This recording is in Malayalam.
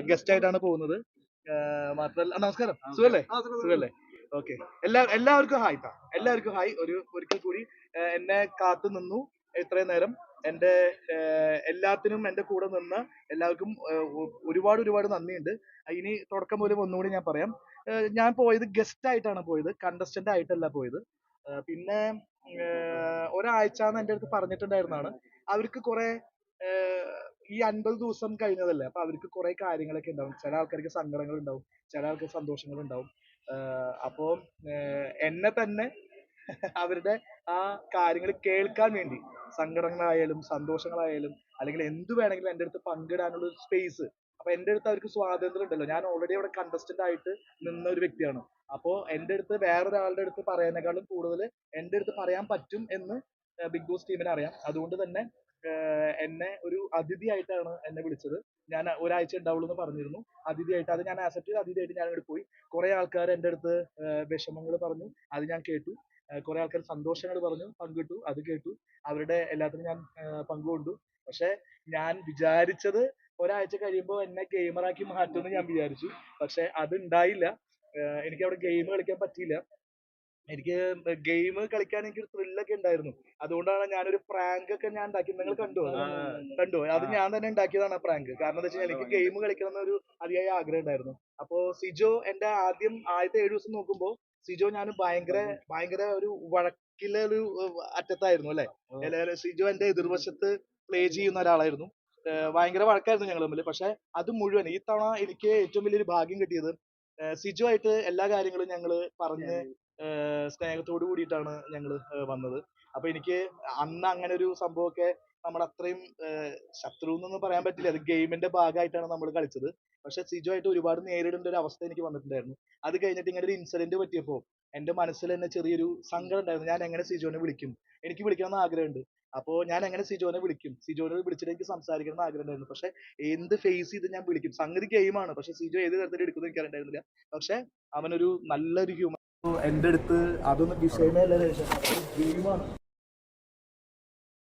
ഗസ്റ്റ് ആയിട്ടാണ് പോകുന്നത്. മാത്രമല്ല നമസ്കാരം, സുഖല്ലേ? സുഖല്ലേ? ഓക്കെ. എല്ലാവർക്കും ഹായ് ട്ടാ. എല്ലാവർക്കും ഹായ്. ഒരിക്കൽ കൂടി എന്നെ കാത്തു നിന്നു ഇത്രയും നേരം. എന്റെ എല്ലാത്തിനും എന്റെ കൂടെ നിന്ന് എല്ലാവർക്കും ഒരുപാട് നന്ദിയുണ്ട്. ഇനി തുടക്കം മുതൽ ഒന്നുകൂടി ഞാൻ പറയാം. ഞാൻ പോയത് ഗസ്റ്റ് ആയിട്ടാണ് പോയത്, കണ്ടസ്റ്റന്റ് ആയിട്ടല്ല പോയത്. പിന്നെ ഒരാഴ്ചന്ന് എന്റെ അടുത്ത് പറഞ്ഞിട്ടുണ്ടായിരുന്നാണ്. അവർക്ക് കുറെ ഈ 50 ദിവസം കഴിഞ്ഞതല്ലേ, അപ്പൊ അവർക്ക് കുറെ കാര്യങ്ങളൊക്കെ ഉണ്ടാവും. ചില ആൾക്കാർക്ക് സങ്കടങ്ങൾ ഉണ്ടാവും, ചില ആൾക്കാർക്ക് സന്തോഷങ്ങൾ ഉണ്ടാവും. അപ്പോ എന്നെ തന്നെ അവരുടെ ആ കാര്യങ്ങൾ കേൾക്കാൻ വേണ്ടി, സങ്കടങ്ങളായാലും സന്തോഷങ്ങളായാലും അല്ലെങ്കിൽ എന്ത് വേണമെങ്കിലും എന്റെ അടുത്ത് പങ്കിടാനുള്ള ഒരു സ്പേസ്. അപ്പൊ എന്റെ അടുത്ത് അവർക്ക് സ്വാതന്ത്ര്യം ഉണ്ടല്ലോ. ഞാൻ ഓൾറെഡി അവിടെ കണ്ടസ്റ്റന്റ് ആയിട്ട് നിന്ന ഒരു വ്യക്തിയാണ്. അപ്പോ എന്റെ അടുത്ത് വേറൊരാളുടെ അടുത്ത് പറയുന്നതിനേക്കാളും കൂടുതൽ എന്റെ അടുത്ത് പറയാൻ പറ്റും എന്ന് ബിഗ് ബോസ് ടീമിന് അറിയാം. അതുകൊണ്ട് തന്നെ എന്നെ ഒരു അതിഥിയായിട്ടാണ് എന്നെ വിളിച്ചത്. ഞാൻ ഒരാഴ്ച ഉണ്ടാവുള്ളൂ എന്ന് പറഞ്ഞിരുന്നു. അതിഥിയായിട്ട് അത് ഞാൻ ആക്സെപ്റ്റ് ചെയ്ത് അതിഥിയായിട്ട് ഞാൻ അങ്ങോട്ട് പോയി. കുറെ ആൾക്കാർ എന്റെ അടുത്ത് വിഷമങ്ങൾ പറഞ്ഞു, അത് ഞാൻ കേട്ടു. കുറെ ആൾക്കാർ സന്തോഷങ്ങൾ പറഞ്ഞു, പങ്കിട്ടു, അത് കേട്ടു. അവരുടെ എല്ലാത്തിനും ഞാൻ പങ്കുകൊണ്ടു. പക്ഷെ ഞാൻ വിചാരിച്ചത് ഒരാഴ്ച കഴിയുമ്പോൾ എന്നെ ഗെയിമറാക്കി മാറ്റുമെന്ന് ഞാൻ വിചാരിച്ചു. പക്ഷെ അത് ഉണ്ടായില്ല. എനിക്ക് അവിടെ ഗെയിം കളിക്കാൻ പറ്റിയില്ല. എനിക്ക് ഗെയിം കളിക്കാൻ എനിക്ക് ത്രില്ലൊക്കെ ഉണ്ടായിരുന്നു. അതുകൊണ്ടാണ് ഞാനൊരു പ്രാങ്ക് ഒക്കെ ഞാൻ ഉണ്ടാക്കി. നിങ്ങൾ കണ്ടോ അത്? കണ്ടോ? അത് ഞാൻ തന്നെ ഉണ്ടാക്കിയതാണ് ആ പ്രാങ്ക്. കാരണം എന്താ വെച്ചാൽ എനിക്ക് ഗെയിം കളിക്കണം എന്നൊരു അതിയായ ആഗ്രഹം ഉണ്ടായിരുന്നു. അപ്പോ സിജോ എന്റെ ആദ്യത്തെ 7 ദിവസം നോക്കുമ്പോ സിജോ ഞാൻ ഭയങ്കര ഭയങ്കര ഒരു വഴക്കിലെ ഒരു അറ്റത്തായിരുന്നു അല്ലെ. സിജോ എന്റെ എതിർവശത്ത് പ്ലേ ചെയ്യുന്ന ഒരാളായിരുന്നു. ഭയങ്കര വഴക്കായിരുന്നു ഞങ്ങൾ തമ്മിൽ. പക്ഷെ അത് മുഴുവൻ ഈ തവണ എനിക്ക് ഏറ്റവും വലിയൊരു ഭാഗ്യം കിട്ടിയത് സിജോ ആയിട്ട് എല്ലാ കാര്യങ്ങളും ഞങ്ങള് പറഞ്ഞ് സ്നേഹത്തോട് കൂടിയിട്ടാണ് ഞങ്ങൾ വന്നത്. അപ്പൊ എനിക്ക് അന്ന് അങ്ങനെ ഒരു സംഭവമൊക്കെ നമ്മൾ അത്രയും ശത്രു എന്നൊന്നും പറയാൻ പറ്റില്ല. അത് ഗെയിമിന്റെ ഭാഗമായിട്ടാണ് നമ്മൾ കളിച്ചത്. പക്ഷെ സിജോ ആയിട്ട് ഒരുപാട് നേരിടേണ്ട ഒരു അവസ്ഥ എനിക്ക് വന്നിട്ടുണ്ടായിരുന്നു. അത് കഴിഞ്ഞിട്ട് ഇങ്ങനെ ഒരു ഇൻസിഡന്റ് പറ്റിയപ്പോ എന്റെ മനസ്സിൽ തന്നെ ചെറിയൊരു സങ്കടം ഉണ്ടായിരുന്നു. ഞാൻ എങ്ങനെ സിജോനെ വിളിക്കും? എനിക്ക് വിളിക്കണമെന്ന് ആഗ്രഹമുണ്ട്. അപ്പോ ഞാൻ എങ്ങനെ സിജോനെ വിളിക്കും? സിജോനെ വിളിച്ചിട്ട് എനിക്ക് സംസാരിക്കണം എന്ന് ആഗ്രഹം ഉണ്ടായിരുന്നു. പക്ഷെ എന്ത് ഫേസ് ചെയ്ത് ഞാൻ വിളിക്കും? സംഗതി ഗെയിമാണ്. പക്ഷെ സിജോ ഏത് തരത്തിൽ എടുക്കുമെന്ന് എനിക്കറിയണ്ടായിരുന്നില്ല. പക്ഷെ അവനൊരു നല്ലൊരു ഹ്യൂമൻ എന്റെ അടുത്ത് അതൊന്നും വിഷയമേ അല്ല. ഗെയിമാണ്.